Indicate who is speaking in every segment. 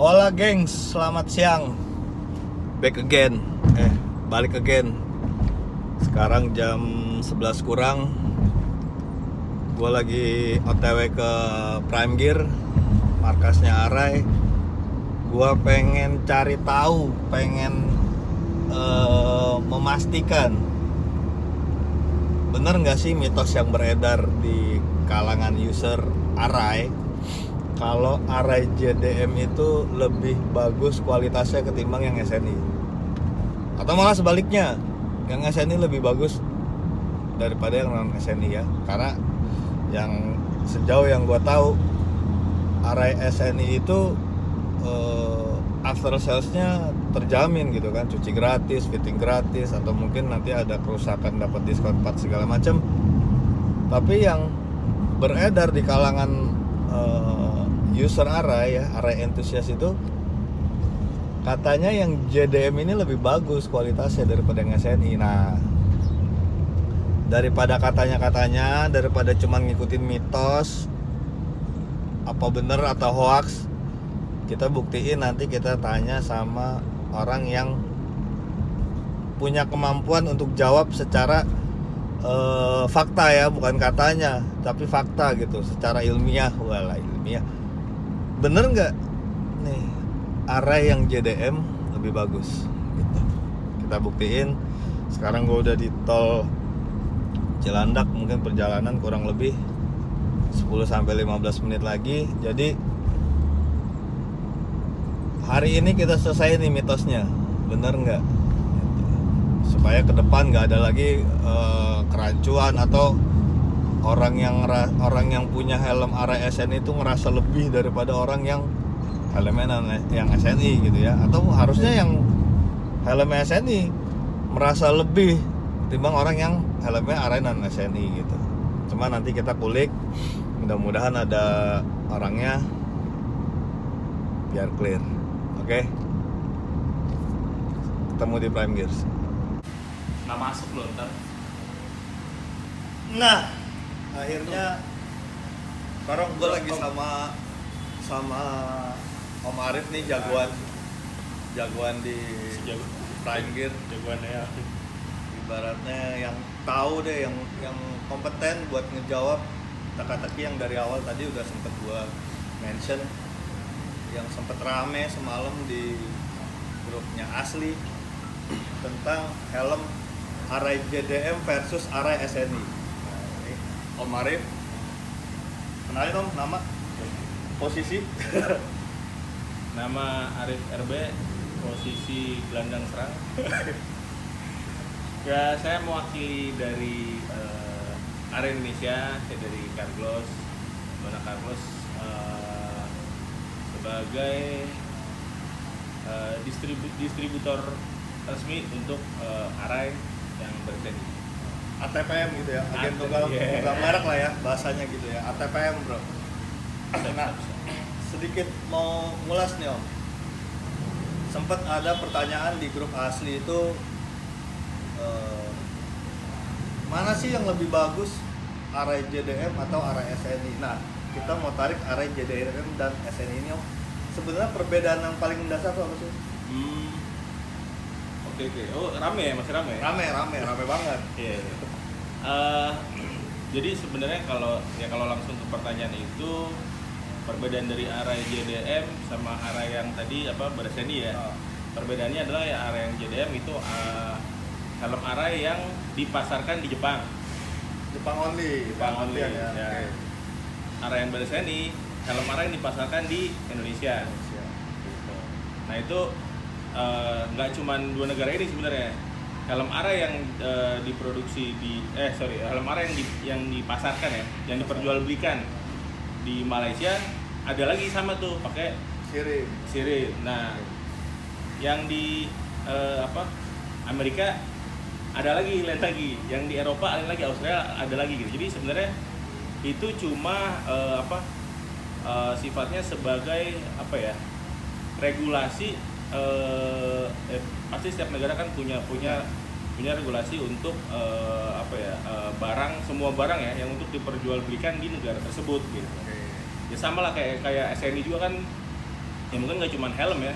Speaker 1: Hola gengs, selamat siang. Back again. Balik again. Sekarang jam 11 kurang. Gue lagi OTW ke Prime Gear, markasnya Arai. Gue pengen cari tahu, pengen memastikan bener nggak sih mitos yang beredar di kalangan user Arai kalau Arai JDM itu lebih bagus kualitasnya ketimbang yang SNI, atau malah sebaliknya, yang SNI lebih bagus daripada yang non SNI ya. Karena yang sejauh yang gue tahu, Arai SNI itu after salesnya terjamin gitu kan, cuci gratis, fitting gratis, atau mungkin nanti ada kerusakan dapat diskon part segala macam. Tapi yang beredar di kalangan user Arai ya, Arai entusias itu katanya yang JDM ini lebih bagus kualitasnya daripada yang SNI. Nah, daripada katanya-katanya, daripada cuma ngikutin mitos, apa bener atau hoax, kita buktiin. Nanti kita tanya sama orang yang punya kemampuan untuk jawab secara fakta ya, bukan katanya, tapi fakta gitu, secara ilmiah. Walah, ilmiah. Bener nggak nih Arai yang JDM lebih bagus gitu. Kita buktiin. Sekarang gue udah di tol Cilandak, mungkin perjalanan kurang lebih 10-15 menit lagi. Jadi hari ini kita selesai nih mitosnya, bener nggak gitu. Supaya ke depan nggak ada lagi kerancuan atau orang yang punya helm Arai SNI itu ngerasa lebih daripada orang yang helmnya yang SNI gitu ya. Atau harusnya yang helm SNI merasa lebih ketimbang orang yang helmnya Arai non SNI gitu. Cuma nanti kita kulik, mudah-mudahan ada orangnya biar clear. Oke. Ketemu di Prime Gears.
Speaker 2: Nggak masuk loh ntar.
Speaker 1: Nah, akhirnya sekarang gue lagi sama Om Arif nih, jagoan di
Speaker 2: Sejago
Speaker 1: Prime Gear.
Speaker 2: jagoannya ya.
Speaker 1: Ibaratnya yang tahu deh, yang kompeten buat ngejawab teka-teki yang dari awal tadi udah sempet gue mention, yang sempet rame semalam di grupnya Asli tentang helm Arai JDM versus Arai SNI. Nah, ini Om Arif, kenalin Om, nama, posisi.
Speaker 2: Nama Arif RB, posisi gelandang serang. Ya, saya mewakili dari Arai Indonesia, saya dari Carglass, Bona Carglass, sebagai distributor resmi untuk Arai yang berseni.
Speaker 1: ATPM gitu ya, agen tunggal merek lah ya bahasanya gitu ya, ATPM bro. Nah, sedikit mau ngulas nih Om. Sempat ada pertanyaan di grup Asli itu, mana sih yang lebih bagus, Arai JDM atau Arai SNI? Nah, kita mau tarik Arai JDM dan SNI ini Om. Sebenarnya perbedaan yang paling mendasar apa sih?
Speaker 2: Oke. Oh, rame ya, masih rame.
Speaker 1: Rame banget.
Speaker 2: Iya. Jadi sebenarnya kalau langsung ke pertanyaan itu, perbedaan dari Arai JDM sama Arai yang tadi berseni ya. Perbedaannya adalah ya Arai yang JDM itu helm Arai yang dipasarkan di Jepang only ya. Okay. Arai yang berseni, helm Arai yang dipasarkan di Indonesia. Gitu. Nah itu nggak cuma dua negara ini sebenarnya. Helm Arai yang diproduksi helm Arai yang dipasarkan ya, yang diperjualbelikan di Malaysia ada lagi sama tuh pakai sirip. Nah, yang di Amerika ada lagi, lain lagi, yang di Eropa ada lagi, Australia ada lagi gitu. Jadi sebenarnya itu cuma sifatnya sebagai regulasi. Pasti setiap negara kan punya regulasi untuk semua barang ya yang untuk diperjualbelikan di negara tersebut gitu. Ya sama lah kayak SNI juga kan ya mungkin nggak cuma helm ya,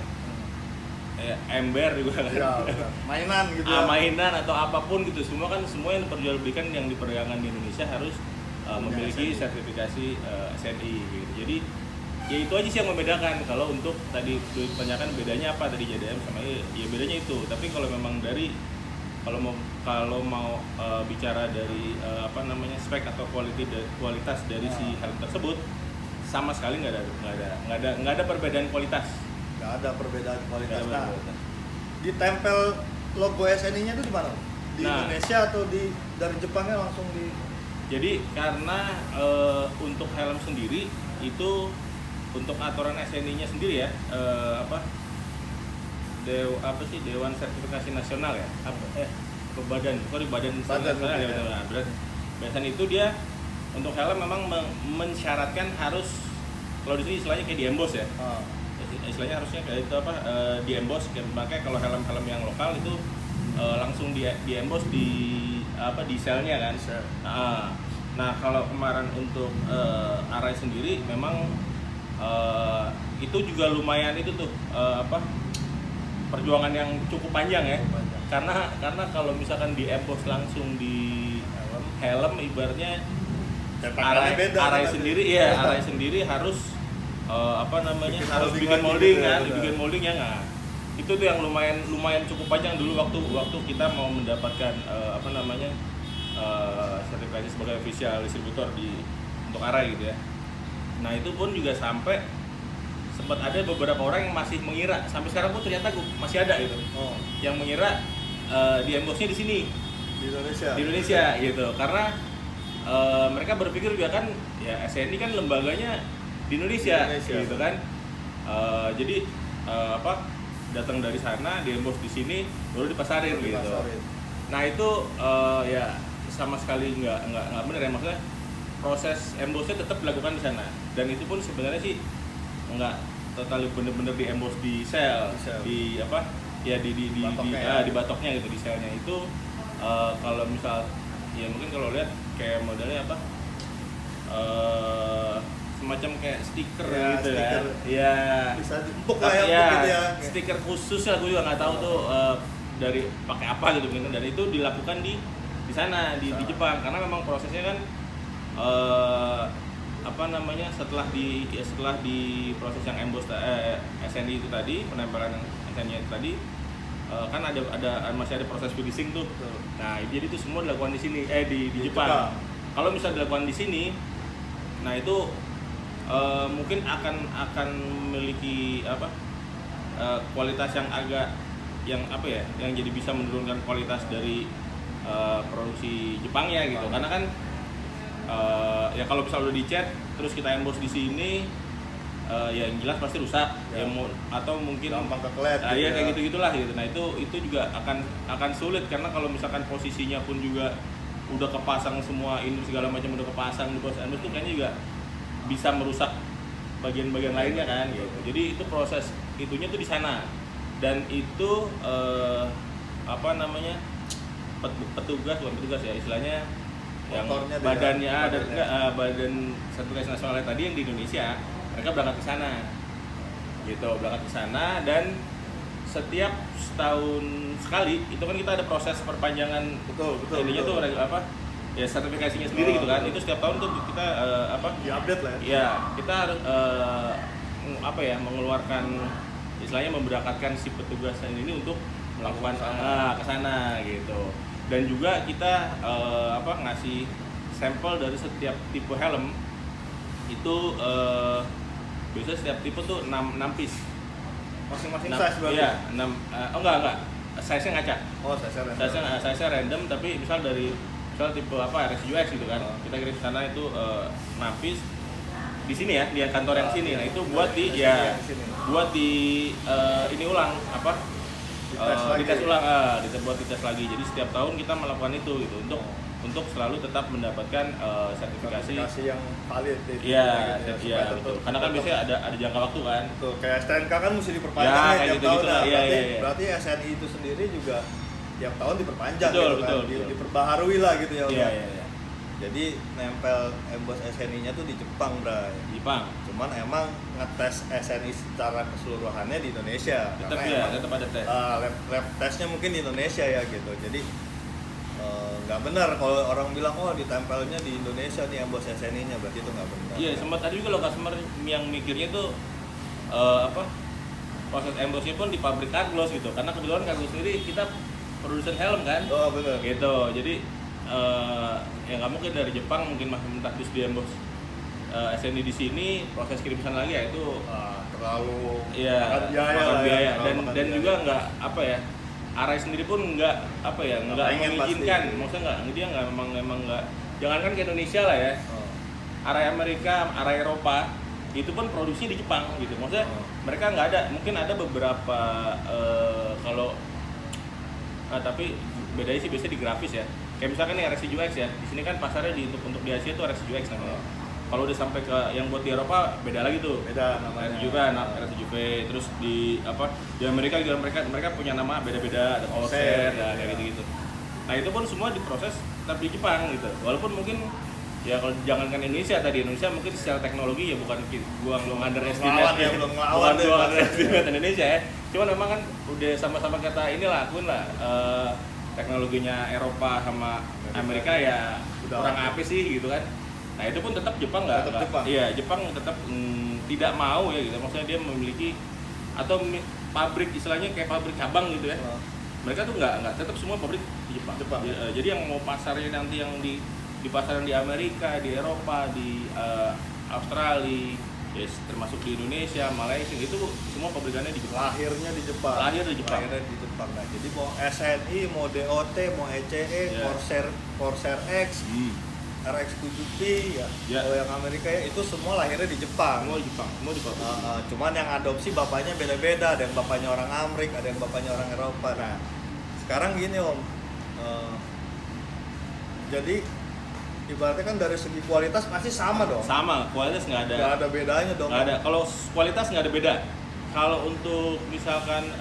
Speaker 2: ember juga kan.
Speaker 1: Ya, mainan gitu ya.
Speaker 2: Mainan atau apapun gitu, semua yang diperjualbelikan yang diperdagangkan di Indonesia harus memiliki sertifikasi SNI gitu. Jadi ya itu aja sih yang membedakan. Kalau untuk tadi ditanyakan bedanya apa tadi JDM sama ya bedanya itu. Tapi kalau memang dari kalau mau bicara dari spek atau kualitas dari si helm tersebut, sama sekali nggak ada perbedaan kualitas.
Speaker 1: Nggak ada perbedaan kualitas.
Speaker 2: Nggak ada
Speaker 1: Nah,
Speaker 2: perbedaan.
Speaker 1: ditempel logo SNI-nya itu di mana? Di
Speaker 2: Nah.
Speaker 1: Indonesia atau dari Jepangnya langsung di?
Speaker 2: Jadi karena untuk helm sendiri itu untuk aturan SNI-nya sendiri ya Dewan Sertifikasi Nasional ya badan nasional ya benar. Biasanya itu dia untuk helm memang mensyaratkan harus, kalau di sini istilahnya kayak di emboss ya. Istilahnya harusnya kayak itu di emboss, makanya kalau helm-helm yang lokal itu langsung di emboss di selnya kan. Nah kalau kemarin untuk Arai sendiri memang itu juga lumayan itu tuh perjuangan yang cukup panjang ya. Karena kalau misalkan di emboss langsung di helm ibaratnya Arai sendiri harus harus bikin molding kan, dibikin molding ya nggak. Itu tuh yang lumayan cukup panjang dulu waktu kita mau mendapatkan sertifikasi sebagai official distributor untuk Arai gitu ya. Nah itu pun juga sampai sempat ada beberapa orang yang masih mengira, sampai sekarang pun ternyata masih ada gitu, yang mengira di embossnya di sini di Indonesia gitu, karena mereka berpikir juga kan ya SNI kan lembaganya di Indonesia. Gitu kan. Jadi datang dari sana di emboss di sini baru dipasarin gitu. Nah itu ya sama sekali nggak benar ya, maksudnya proses embossnya tetap dilakukan di sana, dan itu pun sebenarnya sih nggak total bener-bener di emboss di sel. Di di batoknya gitu, di selnya itu kalau misal ya mungkin kalau lihat kayak modelnya semacam kayak stiker
Speaker 1: ya,
Speaker 2: gitu
Speaker 1: stiker.
Speaker 2: Ya
Speaker 1: Bisa diempuk lah gitu ya.
Speaker 2: Stiker khusus ya, gue juga nggak tahu tuh dari pakai apa gitu mungkin, dan itu dilakukan di sana di Jepang, karena memang prosesnya kan setelah di proses yang emboss SNI itu tadi, penempelan SNI itu tadi kan masih ada proses finishing tuh. Nah jadi itu semua dilakukan di sini di Jepang. Kalau misalnya dilakukan di sini, nah itu mungkin akan memiliki kualitas yang yang jadi bisa menurunkan kualitas dari produksi Jepang ya gitu. Karena kan ya kalau misalnya udah dicat terus kita emboss di sini, ya yang jelas pasti rusak ya, atau mungkin
Speaker 1: gampang kekelet
Speaker 2: ya kayak gitu-gitulah gitu. Nah itu juga akan sulit, karena kalau misalkan posisinya pun juga udah kepasang semua, ini segala macam udah kepasang di proses emboss itu kayaknya juga bisa merusak bagian-bagian lainnya kan gitu. Jadi itu proses itunya tuh di sana, dan itu bukan petugas ya istilahnya, yang
Speaker 1: motornya
Speaker 2: badannya badan sertifikasi nasional tadi yang di Indonesia, mereka berangkat ke sana dan setiap setahun sekali itu kan kita ada proses perpanjangan.
Speaker 1: Betul.
Speaker 2: Ininya tuh ya sertifikasinya sendiri gitu kan. Itu setiap tahun tuh kita
Speaker 1: di-update lah ya.
Speaker 2: Ya, kita harus mengeluarkan istilahnya memberangkatkan si petugas ini untuk melakukan ke sana gitu. Dan juga kita ngasih sampel dari setiap tipe helm itu biasanya setiap tipe tuh 6 piece.
Speaker 1: Masing-masing size berarti?
Speaker 2: Iya, 6. Enggak. Size-nya ngaca. Size-nya random, tapi misal tipe RSUX gitu kan. Kita kirim ke sana itu 6 piece. Di sini ya, di kantor yang sini. Nah, itu buat ini ulang dites lagi. Jadi setiap tahun kita melakukan itu gitu untuk selalu tetap mendapatkan sertifikasi
Speaker 1: yang valid itu.
Speaker 2: Iya, betul. Karena kan biasanya ada jangka waktu kan.
Speaker 1: Betul. Kayak STNK kan mesti diperpanjang tiap
Speaker 2: gitu,
Speaker 1: tahun.
Speaker 2: Berarti
Speaker 1: SNI itu sendiri juga tiap tahun diperpanjang
Speaker 2: betul.
Speaker 1: Diperbaharui lah gitu ya.
Speaker 2: Iya.
Speaker 1: Jadi nempel emboss SNI-nya tuh di Jepang, Bray.
Speaker 2: Jepang.
Speaker 1: cuman emang ngetes SNI secara keseluruhannya di Indonesia.
Speaker 2: Tetap
Speaker 1: Karena
Speaker 2: ya,
Speaker 1: emang,
Speaker 2: tetap ada tes.
Speaker 1: lab tesnya mungkin di Indonesia ya gitu. Jadi nggak benar kalau orang bilang oh ditempelnya di Indonesia nih embos SNI-nya, berarti itu nggak benar.
Speaker 2: Iya, sempat ada juga loh customer yang mikirnya tuh proses embosnya pun di pabrik Carglass gitu, karena kebetulan Carglass sendiri kita produsen helm kan.
Speaker 1: Oh benar.
Speaker 2: Gitu, jadi ya nggak mungkin dari Jepang mungkin masih minta terus di embos SNI di sini, proses kirim sana lagi ya itu
Speaker 1: Terlalu
Speaker 2: iya,
Speaker 1: makan biaya,
Speaker 2: makan
Speaker 1: lah
Speaker 2: biaya.
Speaker 1: ya,
Speaker 2: dan
Speaker 1: makan
Speaker 2: dan
Speaker 1: biaya.
Speaker 2: juga nggak apa ya, Arai sendiri pun nggak apa ya, nggak
Speaker 1: pengen
Speaker 2: mengizinkan,
Speaker 1: pasti.
Speaker 2: maksudnya nggak, dia nggak memang nggak, jangankan ke Indonesia lah ya,
Speaker 1: Oh.
Speaker 2: Arai Amerika, Arai Eropa itu pun produksi di Jepang gitu, maksudnya mereka nggak ada, mungkin ada beberapa kalau tapi bedanya sih biasanya di grafis ya, kayak misalkan nih RS7X ya, di sini kan pasarnya untuk di Asia tuh RS7X namanya. Kalau udah sampai ke yang buat di Eropa beda lagi tuh.
Speaker 1: Beda namanya.
Speaker 2: RS7V, RS7V, terus di di Amerika juga mereka punya nama beda-beda, ada Corsair,
Speaker 1: Corsair,
Speaker 2: kayak gitu-gitu. Nah itu pun semua diproses tetap di Jepang gitu. Walaupun mungkin ya kalau jangankan Indonesia tadi, Indonesia mungkin secara teknologi ya bukan gua underestimate,
Speaker 1: Belum ngelawan deh,
Speaker 2: gua
Speaker 1: Pak.
Speaker 2: underestimate Indonesia ya. Cuman memang kan udah sama-sama kata inilah akuin lah teknologinya Eropa sama Amerika ya
Speaker 1: Udah
Speaker 2: kurang
Speaker 1: oke.
Speaker 2: apa sih gitu kan. Nah itu pun tetap Jepang nggak,
Speaker 1: Tetap Jepang.
Speaker 2: iya Jepang tetap tidak mau ya gitu, maksudnya dia memiliki atau pabrik istilahnya kayak pabrik cabang gitu ya. Mereka tuh nggak tetap semua pabrik di Jepang.
Speaker 1: Jepang.
Speaker 2: Jadi yang mau pasarnya nanti yang di pasaran di Amerika, di Eropa, di Australia, yes, termasuk di Indonesia, Malaysia itu semua pabrikannya di Jepang.
Speaker 1: Lahirnya di Jepang.
Speaker 2: Lahir di Jepang.
Speaker 1: Lahirnya di Jepang. Nah, jadi mau SNI, mau DOT, mau ECE,
Speaker 2: Yeah.
Speaker 1: Corsair X, RX7P ya.
Speaker 2: Yeah.
Speaker 1: Kalau yang Amerika ya itu semua lahirnya di Jepang.
Speaker 2: Semua di Jepang, semua di pabrik.
Speaker 1: Cuman yang adopsi bapaknya beda-beda, ada yang bapaknya orang Amerika, ada yang bapaknya orang Eropa. Nah, sekarang gini Om, jadi ibaratnya kan dari segi kualitas pasti sama dong.
Speaker 2: Sama, kualitas nggak ada.
Speaker 1: Nggak ada bedanya dong.
Speaker 2: Nggak ada. Kalau kualitas nggak ada beda. Kalau untuk misalkan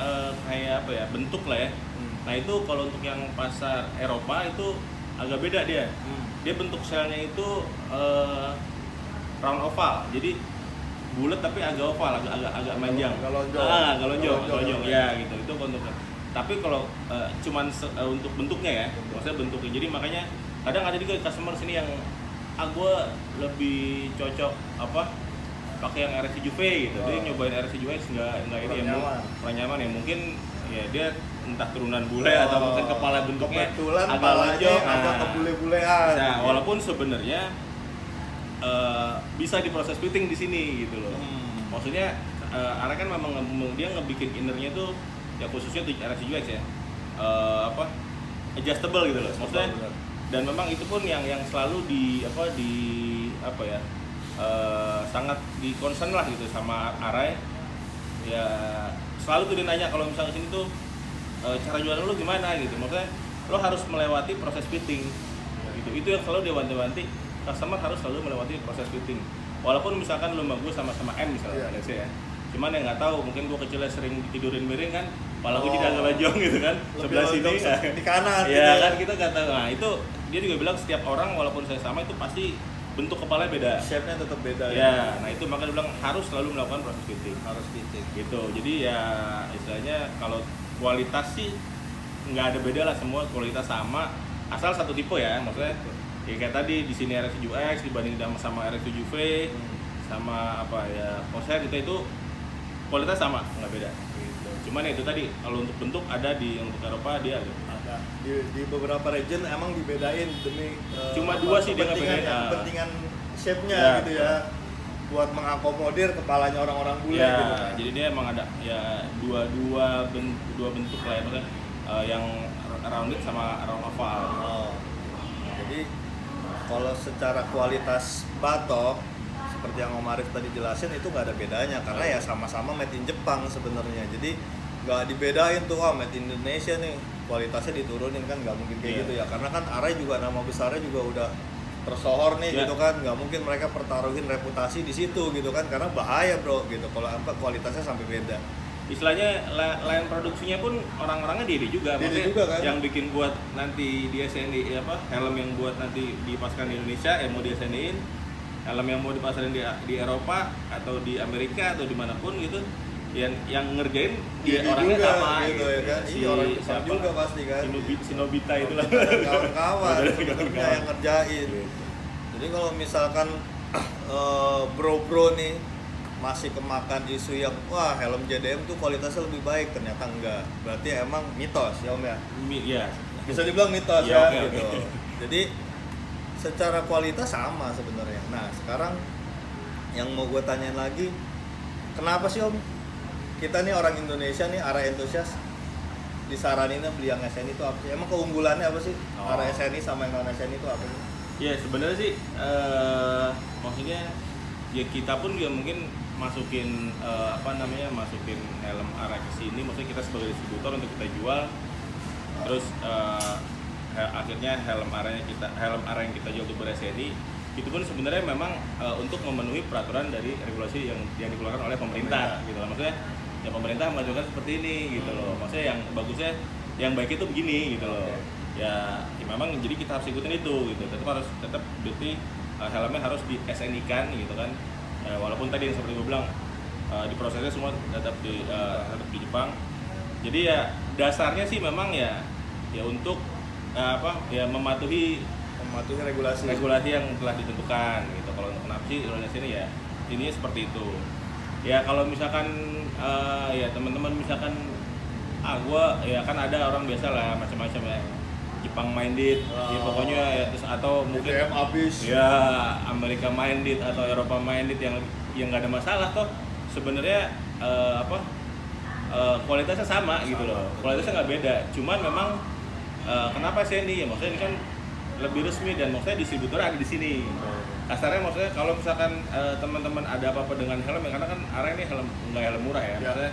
Speaker 2: kayak apa ya, bentuk lah ya. Nah itu kalau untuk yang pasar Eropa itu agak beda dia. Dia bentuk selnya itu round oval. Jadi bulat tapi agak oval, agak panjang.
Speaker 1: Agak lonjong.
Speaker 2: Agak lonjong,
Speaker 1: Agak lonjong.
Speaker 2: ya gitu. Itu bentuknya. Tapi kalau cuman untuk bentuknya ya, maksudnya bentuknya. Jadi makanya kadang ada juga customer sini yang gue lebih cocok pakai yang RS7V gitu. Dia nyobain RS7X nggak ini ya, kurang nyaman ya, mungkin ya dia entah turunan bule atau mungkin kepala bentuknya
Speaker 1: kebetulan
Speaker 2: agak
Speaker 1: kepalanya
Speaker 2: lonjong,
Speaker 1: agak kebule-bulean.
Speaker 2: nah, walaupun sebenarnya bisa diproses fitting di sini gitu loh. Maksudnya Ara kan memang dia ngebikin innernya tuh ya khususnya di RS7X ya adjustable gitu loh. Maksudnya dan memang itu pun yang selalu sangat di concern lah gitu sama Arai. Ya selalu tuh dia nanya kalau misalnya sini tuh cara jualan lu gimana gitu. Maksudnya lo harus melewati proses fitting gitu. Itu yang selalu dia wanti-wanti, customer harus selalu melewati proses fitting. Walaupun misalkan lu sama gue sama-sama M misalnya, ya. Cuman yang nggak tahu, mungkin gue kecilnya sering tidurin miring kan, kepala gue jadi agak lonjong gitu kan, sebelah sini
Speaker 1: di kanan
Speaker 2: ya
Speaker 1: gitu
Speaker 2: kan, kita nggak tahu. Nah itu dia juga bilang setiap orang walaupun saya sama itu pasti bentuk kepalanya beda.
Speaker 1: Shape-nya tetap beda
Speaker 2: Ya, nah itu makanya dia bilang harus selalu melakukan proses fitting.
Speaker 1: harus fitting.
Speaker 2: Gitu. Jadi ya istilahnya kalau kualitas sih nggak ada beda lah, semua kualitas sama, asal satu tipe ya, maksudnya ya kayak tadi di sini RS7X dibanding sama RS7V sama Corsair itu kualitas sama, nggak beda. Gitu. Cuman ya itu tadi kalau untuk bentuk ada untuk Eropa dia
Speaker 1: Ada di beberapa region emang dibedain demi
Speaker 2: Cuma dua sih dia nggak bedain.
Speaker 1: kepentingan shape-nya
Speaker 2: Ya.
Speaker 1: gitu ya, buat mengakomodir kepalanya orang-orang bule
Speaker 2: ya,
Speaker 1: gitu kan.
Speaker 2: jadi dia emang ada ya dua bentuk lah ya, maksudnya yang rounded sama round oval.
Speaker 1: Jadi kalau secara kualitas batok seperti yang Om Arif tadi jelasin itu nggak ada bedanya karena ya sama-sama made in Jepang sebenarnya. Jadi nggak dibedain tuh made in Indonesia nih kualitasnya diturunin, kan nggak mungkin kayak gitu ya, karena kan Arai juga nama besarnya juga udah tersohor nih gitu kan, nggak mungkin mereka pertaruhin reputasi di situ gitu kan, karena bahaya bro gitu kalau kualitasnya sampai beda.
Speaker 2: Istilahnya lain produksinya pun orang-orangnya dia juga, maksudnya
Speaker 1: juga kan?
Speaker 2: yang bikin buat nanti dia SNI helm yang buat nanti dipaskan di Indonesia mau dia SNI-in helm yang mau dipasarin di Eropa atau di Amerika atau dimanapun gitu, yang ngerjain dia orangnya
Speaker 1: juga,
Speaker 2: sama
Speaker 1: gitu ya kan. Iya, orang Jepang
Speaker 2: siapa?
Speaker 1: juga pasti kan.
Speaker 2: Si Nobita itu lah.
Speaker 1: Dan kawan-kawan
Speaker 2: Ada
Speaker 1: sebenarnya
Speaker 2: kawan-kawan.
Speaker 1: yang ngerjain.
Speaker 2: Gitu.
Speaker 1: Jadi kalau misalkan bro-bro nih masih kemakan isu yang wah helm JDM tuh kualitasnya lebih baik, ternyata enggak. Berarti emang mitos ya Om ya.
Speaker 2: Ya.
Speaker 1: Bisa dibilang mitos
Speaker 2: Ya,
Speaker 1: ya,
Speaker 2: oke,
Speaker 1: gitu.
Speaker 2: oke.
Speaker 1: Jadi secara kualitas sama sebenarnya. Nah, sekarang yang mau gue tanyain lagi, kenapa sih Om kita nih orang Indonesia nih arah entusias disaraninnya beli yang SNI itu apa sih? Emang keunggulannya apa sih?
Speaker 2: Oh.
Speaker 1: Arah SNI sama yang non SNI itu apa sih?
Speaker 2: Ya sebenarnya sih maksudnya ya kita pun juga mungkin masukin masukin helm arah ke sini, maksudnya kita sebagai distributor untuk kita jual, terus akhirnya helm arah yang kita jual untuk ber-SNI itu pun sebenarnya memang untuk memenuhi peraturan dari regulasi yang dikeluarkan oleh pemerintah gitu loh. Maksudnya ya pemerintah mengajukan seperti ini gitu loh, maksudnya yang bagusnya yang baik itu begini gitu loh. Ya memang jadi kita harus ikutin itu gitu, tetap berarti helmnya harus di SNI-kan gitu kan. Walaupun tadi yang seperti gue bilang di prosesnya semua tetap di Jepang. Jadi ya dasarnya sih memang ya untuk mematuhi
Speaker 1: regulasi
Speaker 2: yang telah ditentukan gitu. Kalau untuk kenapa sih Indonesia ini ya ini seperti itu. Ya kalau misalkan ya teman-teman misalkan gue ya kan ada orang biasa lah macam-macam ya, Jepang minded, ya pokoknya ya terus atau mungkin
Speaker 1: JDM abis
Speaker 2: ya Amerika minded atau Eropa minded yang nggak ada masalah toh sebenarnya kualitasnya sama gitu loh, kualitasnya nggak beda, cuman memang kenapa sih ini ya maksudnya ini kan lebih resmi dan maksudnya distributor ada di sini. Kasarnya maksudnya kalau misalkan teman-teman ada apa-apa dengan helm ya, karena kan arah ini nggak helm murah ya, maksudnya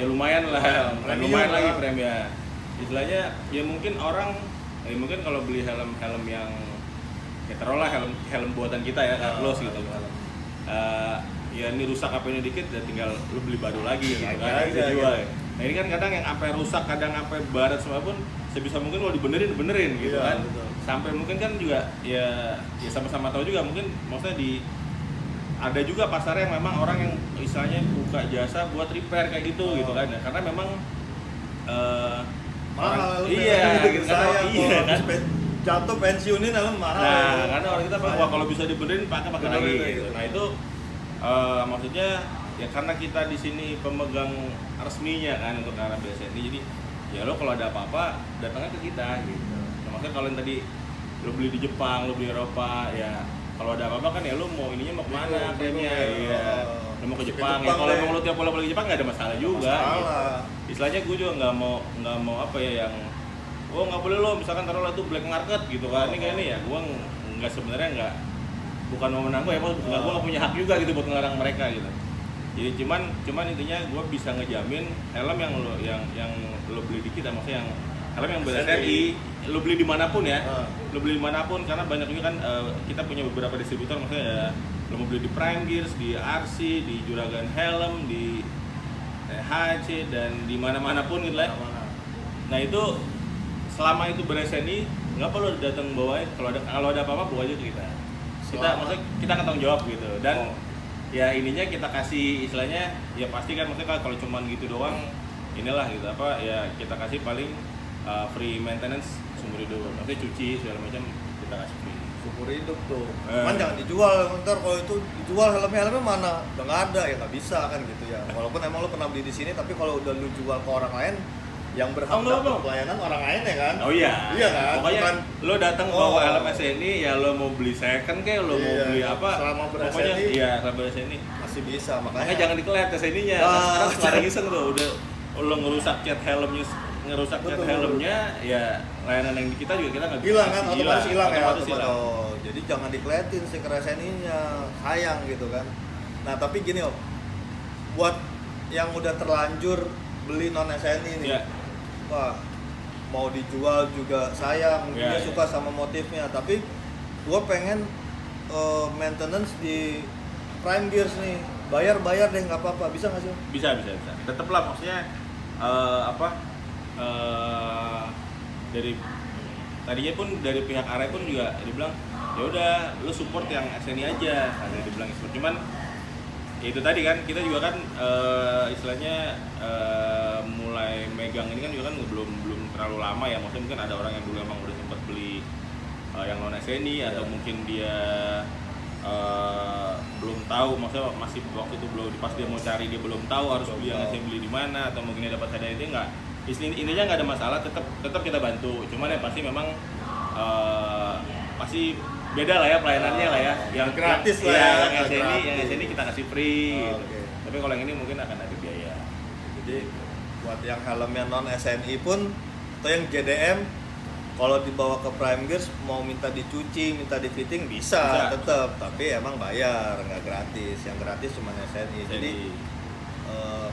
Speaker 2: ya lumayan lah, lumayan lagi premium. Istilahnya ya mungkin orang mungkin kalau beli helm yang ya taruhlah helm buatan kita ya, Carlos gitu. Ya ini rusak apa ini dikit dan tinggal lu beli baru lagi gitu kan, bisa jual ya. Nah ini kan kadang yang sampai rusak, kadang sampai baret semua pun sebisa mungkin kalau dibenerin gitu kan.
Speaker 1: Betul.
Speaker 2: Sampai mungkin kan juga ya sama-sama tahu juga mungkin maksudnya ada juga pasar yang memang orang yang istilahnya buka jasa buat repair kayak gitu gitu kan ya. Karena memang
Speaker 1: mahal
Speaker 2: gitu kan. Iya kan.
Speaker 1: Jatuh pensiunin helm mahal.
Speaker 2: Nah, karena orang kita wah kalau bisa dibenerin pakai lagi gitu. Nah, itu maksudnya ya karena kita di sini pemegang resminya kan untuk arah BSNI, jadi ya lo kalau ada apa-apa datangnya ke kita gitu. Nah, maksudnya kalau yang tadi lo beli di Jepang, lo beli Eropa, ya kalau ada apa-apa kan ya lo mau ininya mau kemana kayaknya, iya. Lo mau ke Jepang, ya kalau mau lo tiap pulang ke Jepang nggak ada masalah juga. Gitu. Istilahnya gue juga nggak mau apa ya yang nggak boleh lo misalkan taruhlah itu black market gitu kan, ini kayak ini ya gue nggak sebenarnya bukan mau menang gue ya, gue nggak punya hak juga gitu buat ngelarang mereka gitu. Jadi cuman intinya gue bisa ngejamin helm yang lo beli di kita, maksudnya yang helm yang BSNI lo beli dimanapun ya, lo beli dimanapun, karena banyak juga kan kita punya beberapa distributor, maksudnya ya lo mau beli di Prime Gears, di RC, di Juragan Helm, di HC dan di mana-mana pun gitu lah. Nah itu selama itu BSNI nggak perlu datang bawa, kalau ada apa-apa bawa aja ke kita. Maksudnya kita akan tanggung jawab gitu, dan ya ininya kita kasih istilahnya ya pasti kan, maksudnya kalau cuman gitu doang inilah gitu apa ya kita kasih paling free maintenance seumur hidup, maksudnya cuci segala macam kita kasih free
Speaker 1: seumur hidup tuh. Cuman jangan dijual, ntar kalau itu dijual helmnya mana udah nggak ada ya nggak bisa kan gitu ya. Walaupun emang lo pernah beli di sini, tapi kalau udah lu jual ke orang lain yang berhak dapat pelayanan orang lain ya kan.
Speaker 2: Oh iya.
Speaker 1: Iya kan.
Speaker 2: Pokoknya
Speaker 1: bukan,
Speaker 2: lo datang bawa helm SNI ya, lo mau beli second kayak lo mau beli apa?
Speaker 1: Selama
Speaker 2: pokoknya iya selama SNI
Speaker 1: masih bisa, makanya
Speaker 2: jangan dikelet SNI-nya. Sekarang iseng tuh udah lo ngerusak cat helmnya, ya layanan yang di kita juga kita nggak bisa.
Speaker 1: Hilang kan, otomatis hilang ya.
Speaker 2: Hilang.
Speaker 1: Jadi jangan dikeliatin stiker SNI-nya, sayang gitu kan. Nah tapi gini Om, buat yang udah terlanjur beli non SNI nih, wah mau dijual juga sayang, dia suka sama motifnya, tapi gue pengen maintenance di Prime Gears nih, bayar deh nggak apa-apa, bisa nggak sih?
Speaker 2: Bisa. Tetep lah maksudnya dari tadinya pun dari pihak Arai pun juga dibilang ya udah lu support yang SNI aja, ada dibilang support. Cuman ya itu tadi kan kita juga kan istilahnya mulai megang ini kan juga kan belum terlalu lama ya, maksudnya mungkin ada orang yang dulu emang udah sempat beli yang non SNI atau mungkin dia belum tahu, maksudnya masih waktu itu belum, pas dia mau cari dia belum tahu harus beli yang SNI beli di mana, atau mungkin dia dapat hadiah dia nggak, intinya nggak ada masalah, tetap kita bantu. Cuman ya pasti memang pasti beda lah ya pelayanannya lah ya, yang
Speaker 1: gratis
Speaker 2: yang,
Speaker 1: lah ya,
Speaker 2: yang SNI
Speaker 1: gratis.
Speaker 2: yang SNI kita kasih free gitu.
Speaker 1: Oke.
Speaker 2: Tapi kalau yang ini mungkin akan ada biaya.
Speaker 1: Jadi buat yang helmnya non SNI pun atau yang JDM, kalau dibawa ke Prime Gears mau minta dicuci, minta di fitting bisa. Tetap, tapi emang bayar, nggak gratis. Yang gratis cuma SNI. Jadi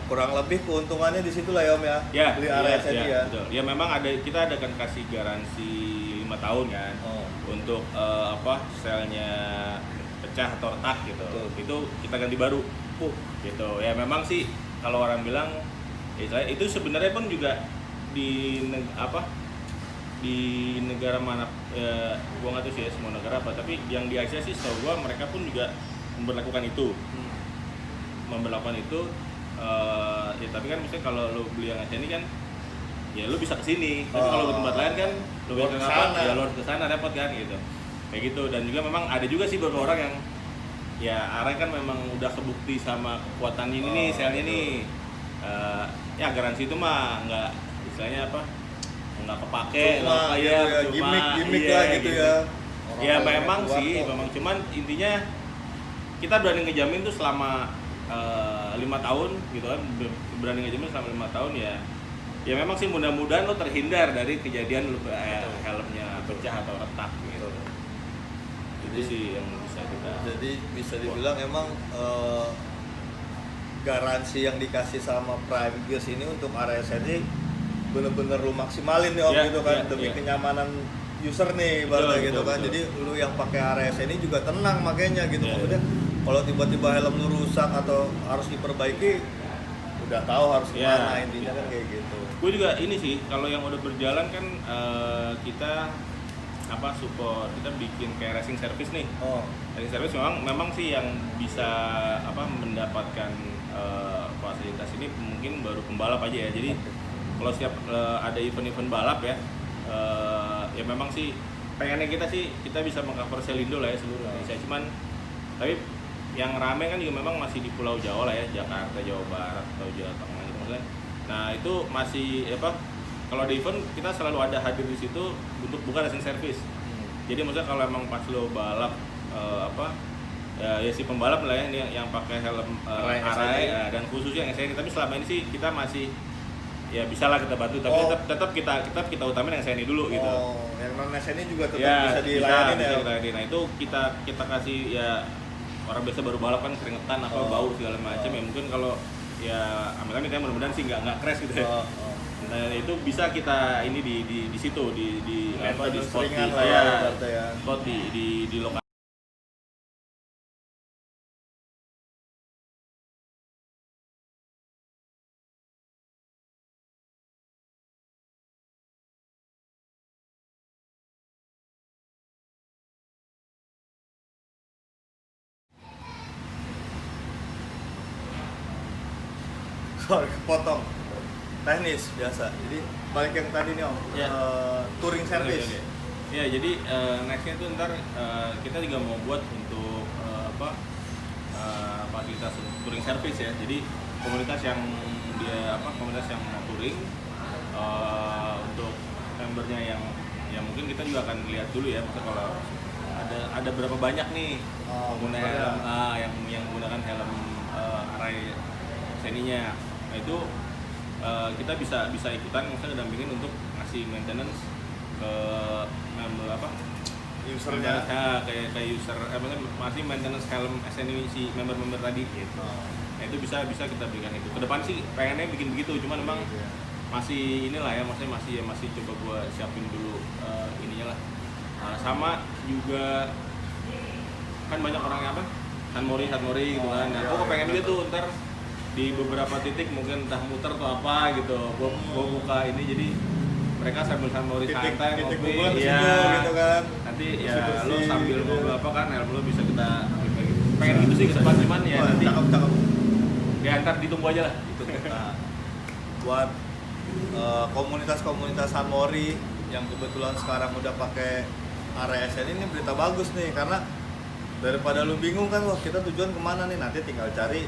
Speaker 1: kurang lebih keuntungannya di situ lah ya Om ya. Beli area SNI ya.
Speaker 2: Betul. Ya memang kita akan kasih garansi 5 tahun kan. Untuk selnya pecah atau retak gitu.
Speaker 1: Betul.
Speaker 2: Itu kita ganti baru. Gitu. Ya memang sih kalau orang bilang itu sebenarnya pun juga di negara mana, gua nggak tahu sih ya semua negara apa, tapi yang di Asia sih setahu gua mereka pun juga memberlakukan itu. Ya tapi kan misalnya kalau lo beli yang Asia ini kan ya lo bisa kesini, tapi kalau ke tempat lain kan lo bisa lo harus kesana repot kan gitu, kayak gitu. Dan juga memang ada juga sih beberapa orang yang ya arah kan memang udah kebukti sama kekuatan ini nih selnya nih, ya garansi itu mah nggak, istilahnya nggak kepake,
Speaker 1: cuma
Speaker 2: ya,
Speaker 1: gimmick lah gitu ya.
Speaker 2: Ya memang sih, memang cuman intinya kita berani ngejamin tuh selama 5 tahun gitu kan, berani ngejamin selama 5 tahun ya. Ya memang sih mudah-mudahan lo terhindar dari kejadian lo helmnya pecah atau retak gitu. Itu sih yang bisa kita.
Speaker 1: Jadi bisa dibilang emang garansi yang dikasih sama Prime Gears ini untuk area SNI bener-bener lu maksimalin nih Om gitu kan, demi kenyamanan user nih ibaratnya gitu kan. Jadi lu yang pakai area SNI juga tenang makanya gitu. Maksudnya kalau tiba-tiba helm lu rusak atau harus diperbaiki udah tahu harus kemana, intinya kan kayak gitu.
Speaker 2: Gue juga ini sih kalau yang udah berjalan kan kita support, kita bikin kayak racing service nih. Racing service memang sih yang bisa mendapatkan fasilitas ini mungkin baru pembalap aja ya. Jadi kalau setiap ada event-event balap ya, ya memang sih pengennya kita bisa mengcover Selindo lah ya, seluruh Indonesia. Cuman tapi yang rame kan juga memang masih di Pulau Jawa lah ya, Jakarta, Jawa Barat atau Jawa Tengah gitu maksudnya. Nah itu masih kalau di event kita selalu ada hadir di situ untuk bukan racing service. Jadi maksudnya kalau emang pas lo balap ya si pembalap lah ya yang pakai helm arai dan khususnya yang SNI. Tapi selama ini sih kita masih ya bisa lah kita bantu, tapi tetap kita utamain yang SNI dulu gitu.
Speaker 1: Yang non SNI juga tetap bisa dilayani ya.
Speaker 2: Nah itu kita kasih ya, orang biasa baru balap kan keringetan bau segala macam ya, mungkin kalau ya amit-amit ya mudah-mudahan sih nggak crash gitu ya. Nah itu bisa kita ini di situ di spot spot di lokasi.
Speaker 1: Sorry, kepotong. Teknis biasa. Jadi balik yang tadi nih Om, touring service.
Speaker 2: Okay. Ya jadi nextnya itu ntar kita juga mau buat untuk fasilitas touring service ya. Jadi komunitas yang komunitas yang mau touring untuk membernya yang mungkin kita juga akan lihat dulu ya. Maksudnya kalau ada berapa banyak nih pengguna helm yang menggunakan helm arai SNI-nya. Nah itu kita bisa ikutan, misalnya dampingin untuk ngasih maintenance ke member
Speaker 1: usernya,
Speaker 2: kayak user masih maintenance helm SNI si member tadi gitu. Nah itu bisa kita berikan itu. Kedepan sih pengennya bikin begitu, cuman memang masih inilah ya, maksudnya masih coba gua siapin dulu ininya lah. Sama juga kan banyak orang yang Hanmori gitu kan. Nah, aku pengen gitu ntar di beberapa titik mungkin entah muter atau apa gitu, gua buka ini jadi mereka sambil Hanmori santai ngopi,
Speaker 1: gitu kan.
Speaker 2: Nanti nanti ya lo sambil ngobrol apa kan helm lo bisa kita pengen gitu sih ke depan, cuman ya nanti
Speaker 1: cakep.
Speaker 2: ya ntar ditunggu aja lah gitu.
Speaker 1: Nah, buat komunitas-komunitas Sunmori yang kebetulan sekarang udah pakai area SN ini berita bagus nih, karena daripada lu bingung kan, wah kita tujuan kemana nih, nanti tinggal cari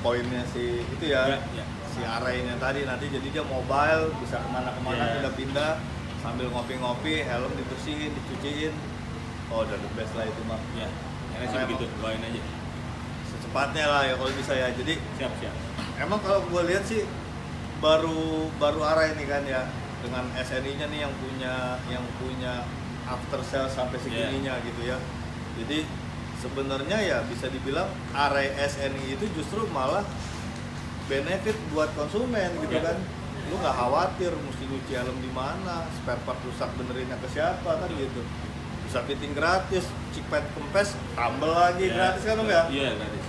Speaker 1: poinnya si itu ya, si arahnya tadi, nanti jadi dia mobile bisa kemana-kemana, pindah-pindah sambil ngopi-ngopi, helm dibersihin, dicuciin, oh udah the best lah itu mah.
Speaker 2: Ya, karena sih begitu, bawain aja
Speaker 1: Secepatnya lah ya kalau bisa ya. Jadi
Speaker 2: siap.
Speaker 1: emang kalau gue lihat sih baru arah ini kan ya, dengan SNI-nya nih yang punya after sales sampai segininya gitu ya. Jadi sebenarnya ya bisa dibilang array SNI itu justru malah benefit buat konsumen gitu kan. Lu nggak khawatir mesti nyuci helm di mana, spare part rusak benerinnya ke siapa kan gitu. Bisa fitting gratis, check pad kempes tambah lagi gratis kan ya?
Speaker 2: Iya, gratis.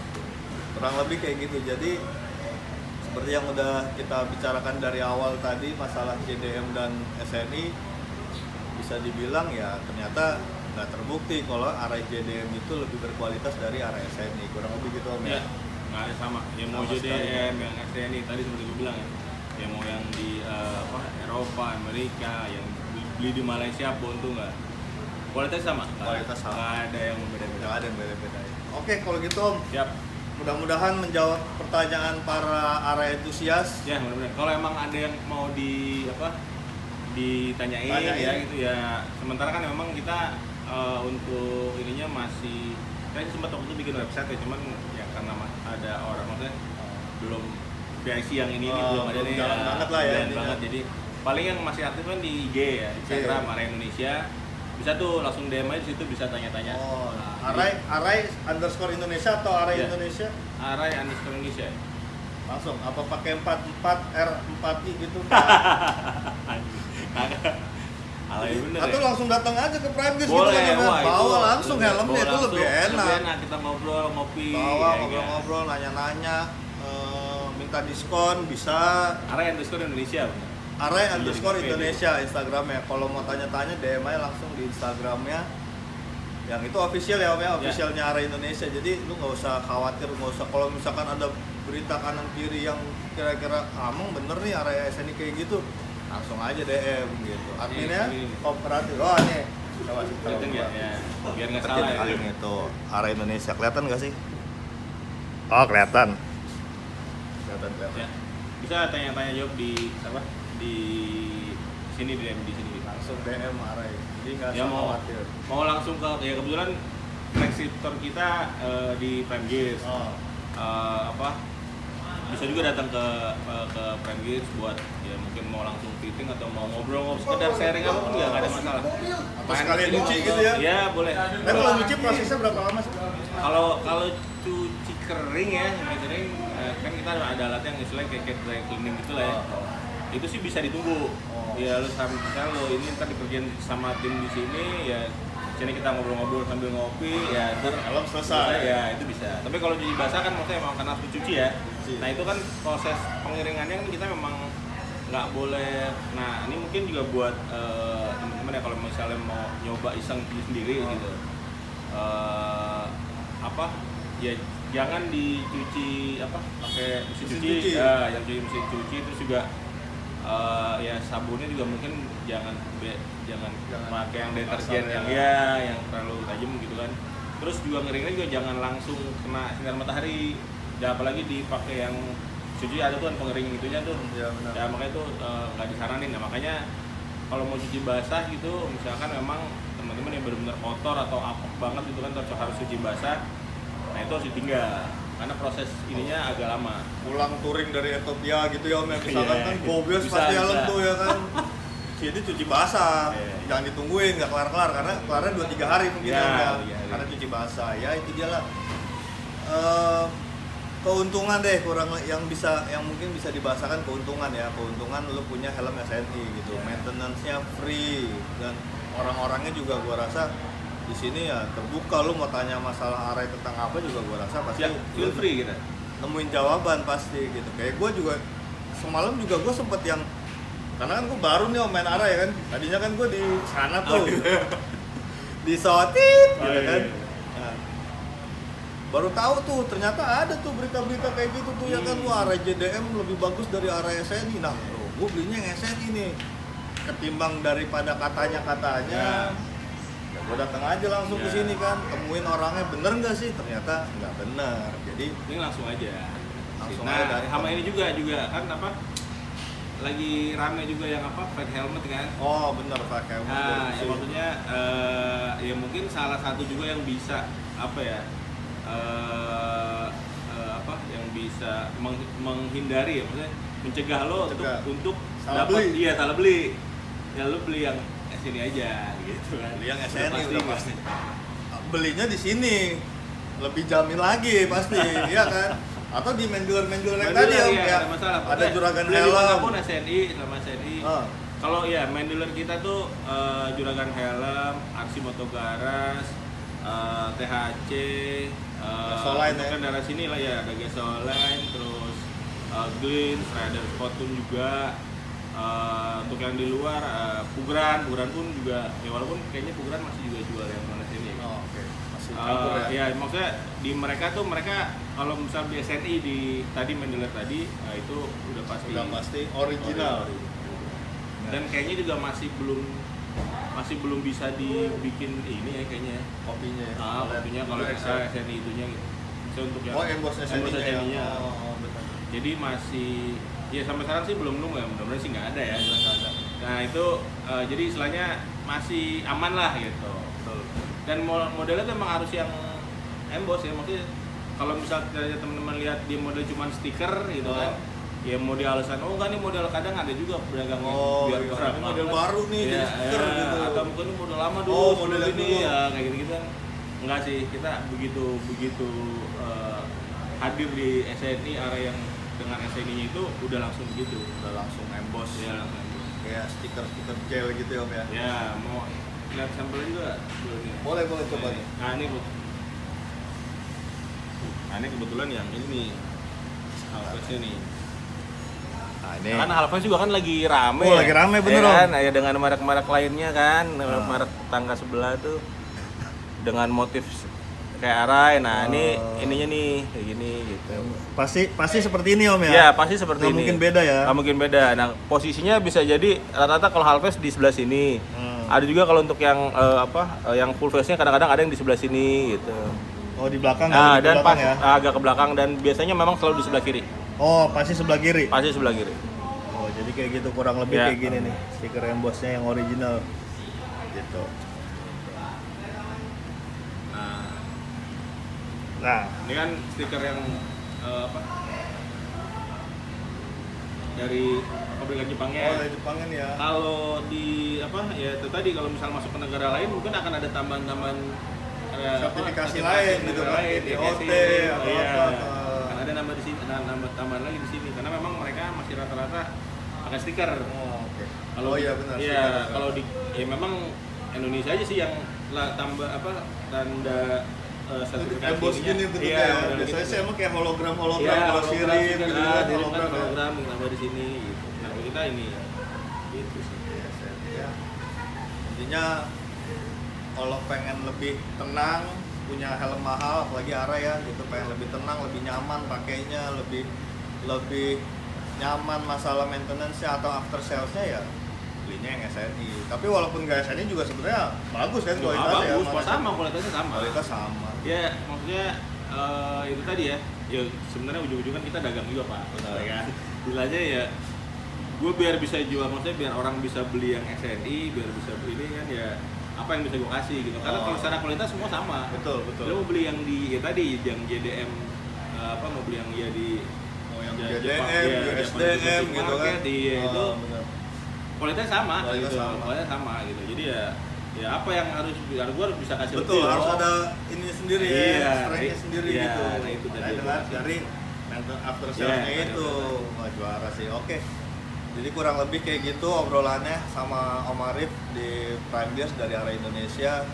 Speaker 1: Kurang lebih kayak gitu. Jadi seperti yang udah kita bicarakan dari awal tadi, masalah JDM dan SNI bisa dibilang ya ternyata nggak terbukti kalau array JDM itu lebih berkualitas dari array SNI, kurang lebih gitu Om ya?
Speaker 2: Nggak ada sama, ya mau JDM, yang SNI tadi seperti gue bilang ya mau yang di Eropa, Amerika, yang beli di Malaysia pun tuh nggak, kualitas sama?
Speaker 1: Kualitas sama,
Speaker 2: nggak ada yang beda-beda.
Speaker 1: Nggak ada yang beda-beda ya. Oke kalau gitu Om,
Speaker 2: siap.
Speaker 1: Mudah-mudahan menjawab pertanyaan para array entusias.
Speaker 2: Ya mudah-mudahan. Kalau emang ada yang mau ditanyain ya gitu ya. Sementara kan memang kita untuk ininya masih, saya sempat waktu itu bikin website ya, cuman ya karena ada orang maksudnya belum PIC yang ini belum ada nih.
Speaker 1: Jalan banget lah ya.
Speaker 2: Banget. Jadi paling yang masih aktif kan di IG ya, Instagram Array Indonesia. Bisa tuh langsung DM aja di situ, bisa tanya-tanya.
Speaker 1: Oh, Array underscore Indonesia atau Array Indonesia?
Speaker 2: Array underscore Indonesia.
Speaker 1: Langsung apa pakai 44R4I gitu?
Speaker 2: Alay bener.
Speaker 1: Atau
Speaker 2: ya?
Speaker 1: langsung datang aja ke Prime Gears
Speaker 2: Boleh,
Speaker 1: gitu kan? Bawa langsung helmnya itu
Speaker 2: langsung,
Speaker 1: lebih enak.
Speaker 2: Kita ngobrol, ngopi.
Speaker 1: Bawa
Speaker 2: ya,
Speaker 1: ngobrol-ngobrol, nanya-nanya, minta diskon bisa.
Speaker 2: Array underscore Indonesia.
Speaker 1: Array underscore Indonesia Instagramnya. Kalau mau tanya-tanya DM aja langsung di Instagramnya. Yang itu official ya Om ya, officialnya Array Indonesia. Jadi lu nggak usah khawatir, nggak usah kalau misalkan ada berita kanan kiri yang kira-kira emang bener nih Array SNI kayak gitu, langsung aja DM gitu. Adminnya kooperatif. Oh nih, coba sih
Speaker 2: kelihatan ya, biar nggak salah ya.
Speaker 1: Itu Array Indonesia, kelihatan nggak sih? Oh kelihatan. Kelihatan.
Speaker 2: Ya. Bisa tanya-tanya jawab di apa? Di sini DM di sini.
Speaker 1: Langsung DM Array. Jadi nggak
Speaker 2: ya,
Speaker 1: usah khawatir.
Speaker 2: Mau langsung ke ya kebetulan flagship store kita di Prime Gears. Bisa juga datang ke Prime Gears buat ya mungkin mau langsung fitting atau mau ngobrol sekedar sharing apa pun nggak ada masalah.
Speaker 1: Atau sekalian nyuci gitu ya?
Speaker 2: Ya boleh.
Speaker 1: Tapi kalau nyuci prosesnya berapa lama sih?
Speaker 2: Kalau cuci kering ya, cuci kering kan kita ada alat yang istilahnya kayak dry cleaning gitu lah ya. Itu sih bisa ditunggu. Ya lu misalnya lo ini ntar dikerjain sama tim di sini ya, sini kita ngobrol-ngobrol sambil ngopi ya, ntar
Speaker 1: helm selesai
Speaker 2: ya itu bisa. Tapi kalau cuci basah kan maksudnya emang karena harus dicuci ya. Nah itu kan proses pengiringannya kan kita memang nggak boleh. Nah ini mungkin juga buat teman-teman ya kalau misalnya mau nyoba iseng sendiri gitu. Ya jangan dicuci pakai mesin cuci. Ya, yang cuci mesin cuci itu juga ya sabunnya juga mungkin jangan pakai yang deterjen yang terlalu tajam gitu kan. Terus juga ngeringnya juga jangan langsung kena sinar matahari. Ya apalagi dipakai yang cuci ada tuh kan pengering itunya tuh.
Speaker 1: Ya, benar.
Speaker 2: Ya makanya itu nggak disaranin. Nah makanya kalau mau cuci basah gitu, misalkan memang teman-teman yang benar-benar kotor atau apek banget gitu kan harus cuci basah. Nah itu harus ditinggal karena proses ininya agak lama.
Speaker 1: Pulang touring dari Ethiopia gitu ya Om ya, misalkan kan gobios pasti helm tuh ya kan. Jadi cuci basah, jangan ditungguin, nggak kelar-kelar karena kelarnya 2-3 hari mungkin ya, karena cuci basah. Ya itu dia lah. Keuntungan deh yang mungkin bisa dibahasakan keuntungan lu punya helm SNI gitu, maintenance-nya free dan orang-orangnya juga gua rasa di sini ya terbuka. Lu mau tanya masalah array tentang apa juga gua rasa pasti
Speaker 2: feel free gitu,
Speaker 1: nemuin jawaban pasti gitu. Kayak gua juga semalam juga gua sempet yang, karena kan gua baru nih main array kan, tadinya kan gua di sana tuh disotit
Speaker 2: Oh,
Speaker 1: gitu
Speaker 2: iya,
Speaker 1: kan.
Speaker 2: iya.
Speaker 1: Nah, baru tahu tuh ternyata ada tuh berita-berita kayak gitu tuh ya kan, wah array JDM lebih bagus dari array SNI. Nah, gue belinya yang SNI nih ketimbang daripada katanya. Ya gue datang aja langsung ke
Speaker 2: Ya.
Speaker 1: sini kan, temuin orangnya bener nggak sih, ternyata nggak bener. Jadi
Speaker 2: Ini langsung aja.
Speaker 1: Langsung
Speaker 2: Nah,
Speaker 1: aja datang.
Speaker 2: sama ini juga kan apa? Lagi rame juga yang apa? Fake helmet kan?
Speaker 1: oh bener pakai
Speaker 2: Nah, ya maksudnya ya mungkin salah satu juga yang bisa apa ya? Apa yang bisa menghindari ya, maksudnya mencegah lo
Speaker 1: Mencegah.
Speaker 2: untuk
Speaker 1: Salah
Speaker 2: dapat
Speaker 1: beli.
Speaker 2: iya salah beli. Ya lo beli yang sini aja gitu kan.
Speaker 1: Beli yang
Speaker 2: Udah
Speaker 1: SNI udah
Speaker 2: kan?
Speaker 1: pasti. Belinya di sini lebih jamin lagi pasti, iya kan? Atau di main-dealer yang tadi
Speaker 2: Dealer,
Speaker 1: Om,
Speaker 2: iya,
Speaker 1: ya.
Speaker 2: ada masalah.
Speaker 1: Ada
Speaker 2: Pokoknya
Speaker 1: juragan
Speaker 2: beli
Speaker 1: helm.
Speaker 2: dimanapun SNI sama SNI.
Speaker 1: Ah.
Speaker 2: Kalau ya main dealer kita tuh juragan helm, Aksi Motogaras, THC,
Speaker 1: Gasoline
Speaker 2: untuk
Speaker 1: ya.
Speaker 2: kendaraan sini lah ya, ada Gasoline, terus Glint, Rider Spotun juga. Untuk yang di luar, Pugran pun juga, ya walaupun kayaknya Pugran masih juga jual yang mana sini.
Speaker 1: Oh, oke. Masih campur ya.
Speaker 2: Ya maksudnya di mereka kalau misal di SNI di tadi main dealer tadi, itu udah pasti
Speaker 1: Udah pasti original.
Speaker 2: dan kayaknya juga masih belum bisa dibikin ini ya kayaknya.
Speaker 1: Kopinya ya.
Speaker 2: Kopinya kalau SNI itunya gitu. So, untuk yang
Speaker 1: Oh, emboss
Speaker 2: emboss
Speaker 1: SNI-nya.
Speaker 2: SNI-nya.
Speaker 1: Oh, betul.
Speaker 2: Jadi masih ya sampai sekarang sih belum nemu ya, mudah-mudahan sih nggak ada ya.
Speaker 1: Nggak ada.
Speaker 2: Nah itu jadi istilahnya masih aman lah gitu.
Speaker 1: Betul.
Speaker 2: Dan modelnya tuh emang harus yang emboss ya, maksudnya kalau misal teman-teman lihat dia model cuman stiker gitu kan, ya mau di alasan oh enggak nih model, kadang ada juga pedagang yang biar
Speaker 1: iya.
Speaker 2: orang
Speaker 1: Ini model
Speaker 2: malas.
Speaker 1: baru nih,
Speaker 2: Iya,
Speaker 1: jadi stiker
Speaker 2: iya.
Speaker 1: gitu.
Speaker 2: Atau mungkin ini model lama dulu,
Speaker 1: Oh, model yang
Speaker 2: ini
Speaker 1: dulu.
Speaker 2: ya kayak gitu-gitu kan. Enggak sih, kita begitu hadir di SNI, area yang dengan SNI-nya itu udah langsung begitu.
Speaker 1: Udah langsung emboss.
Speaker 2: Ya langsung emboss.
Speaker 1: Kayak stiker-stiker gel gitu ya Om ya.
Speaker 2: Ya mau lihat sampelnya juga belum nih.
Speaker 1: Boleh coba nih.
Speaker 2: Nah ini kebetulan yang ini nih Halfest nih.
Speaker 1: Nah, ini.
Speaker 2: Kan Halfest juga kan lagi rame.
Speaker 1: Oh, lagi rame, bener,
Speaker 2: ya kan?
Speaker 1: Om.
Speaker 2: Ya dengan merek-merek lainnya kan, merek tangga sebelah tuh dengan motif kayak arai. Nah ini ininya nih kayak gini gitu.
Speaker 1: Pasti seperti ini Om ya.
Speaker 2: Iya pasti seperti
Speaker 1: Nggak
Speaker 2: ini.
Speaker 1: mungkin beda ya.
Speaker 2: Nggak mungkin beda. Nah posisinya bisa jadi rata-rata kalau Halfest di sebelah sini. Ada juga kalau untuk yang yang full face-nya kadang-kadang ada yang di sebelah sini gitu.
Speaker 1: Oh, di belakang
Speaker 2: Nah,
Speaker 1: di
Speaker 2: dan
Speaker 1: belakang
Speaker 2: pas
Speaker 1: ya.
Speaker 2: agak ke belakang dan biasanya memang selalu di sebelah kiri.
Speaker 1: Oh, pasti sebelah kiri.
Speaker 2: Pasti sebelah kiri.
Speaker 1: Oh, jadi kayak gitu kurang lebih
Speaker 2: Ya.
Speaker 1: kayak gini nih. Stiker embossnya yang original. Gitu. Nah,
Speaker 2: Ini kan stiker yang dari pabrikan Jepangnya.
Speaker 1: oh dari Jepangan ya.
Speaker 2: Kalau di ya itu tadi kalau misal masuk ke negara lain mungkin akan ada tambahan-tambahan
Speaker 1: Sertifikasi lain gitu kan,
Speaker 2: ya,
Speaker 1: DOT
Speaker 2: kayak
Speaker 1: atau
Speaker 2: iya.
Speaker 1: apa.
Speaker 2: Kan ada nambah di sini, nambah tambahan lagi di sini karena memang mereka masih rata-rata pakai stiker.
Speaker 1: Oh, oke.
Speaker 2: Kalau
Speaker 1: Oh iya benar.
Speaker 2: Iya,
Speaker 1: stiker.
Speaker 2: kalau di ya memang Indonesia aja sih yang tambah tanda sertifikasi
Speaker 1: Emboss
Speaker 2: ininya.
Speaker 1: gini bentuknya
Speaker 2: Iya,
Speaker 1: ya.
Speaker 2: model
Speaker 1: Biasanya
Speaker 2: gitu.
Speaker 1: sih emang kayak hologram
Speaker 2: Iya,
Speaker 1: kalau sirip gitu kan, hologram. Ya.
Speaker 2: hologram tambah di sini gitu. Nah, kita ini gitu sih.
Speaker 1: Yes, ya. Intinya kalau pengen lebih tenang, punya helm mahal apalagi Ara ya gitu, pengen lebih tenang, lebih nyaman pakainya, lebih nyaman masalah maintenance-nya atau after sales-nya ya belinya yang SNI. Tapi walaupun nggak SNI juga sebenarnya bagus kan kualitasnya ya.
Speaker 2: Bagus, sama kualitasnya sama.
Speaker 1: Kualitas sama.
Speaker 2: Ya, maksudnya itu tadi ya. Ya sebenarnya ujung-ujung kan kita dagang juga, Pak.
Speaker 1: Benar.
Speaker 2: Ya kan? Istilahnya ya gue biar bisa jual, maksudnya biar orang bisa beli yang SNI, biar bisa beli ini kan ya apa yang bisa gue kasih gitu. Karena kalau secara kualitas semua sama.
Speaker 1: Betul.
Speaker 2: Lo mau beli yang di ya tadi yang JDM mau beli yang ya di
Speaker 1: Yang
Speaker 2: Jepang,
Speaker 1: JDM,
Speaker 2: ya,
Speaker 1: SDM
Speaker 2: Japan
Speaker 1: gitu kan.
Speaker 2: Market, iya, itu
Speaker 1: benar.
Speaker 2: kualitasnya sama
Speaker 1: Kualitas
Speaker 2: gitu.
Speaker 1: sama.
Speaker 2: Kualitasnya sama gitu. Jadi ya apa yang harus gue harus bisa kasih
Speaker 1: Betul,
Speaker 2: lebih,
Speaker 1: harus
Speaker 2: oh.
Speaker 1: ada ini sendiri
Speaker 2: Iya,
Speaker 1: ya, strength-nya sendiri
Speaker 2: iya,
Speaker 1: gitu.
Speaker 2: nah itu tadi
Speaker 1: Nah,
Speaker 2: itu
Speaker 1: dengan
Speaker 2: masih.
Speaker 1: dari after
Speaker 2: Iya,
Speaker 1: sales-nya
Speaker 2: ada
Speaker 1: itu, wah juara sih. Oke. Jadi kurang lebih kayak gitu obrolannya sama Om Arif di Prime Beers dari arah Indonesia.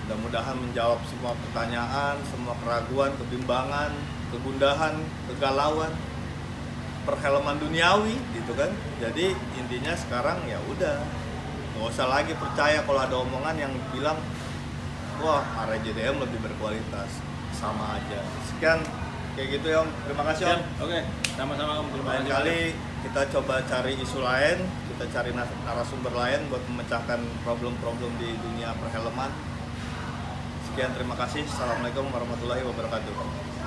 Speaker 1: Mudah-mudahan menjawab semua pertanyaan, semua keraguan, kebimbangan, kegundahan, kegalauan, perhelman duniawi gitu kan. Jadi intinya sekarang ya udah nggak usah lagi percaya kalau ada omongan yang bilang wah array JDM lebih berkualitas, sama aja. Sekian kayak gitu ya Om, terima kasih Om.
Speaker 2: Siap, oke, sama-sama Om, terima
Speaker 1: Lain
Speaker 2: kasih.
Speaker 1: kali kita coba cari isu lain, kita cari narasumber lain buat memecahkan problem-problem di dunia perfilman. Sekian, terima kasih. Assalamualaikum warahmatullahi wabarakatuh.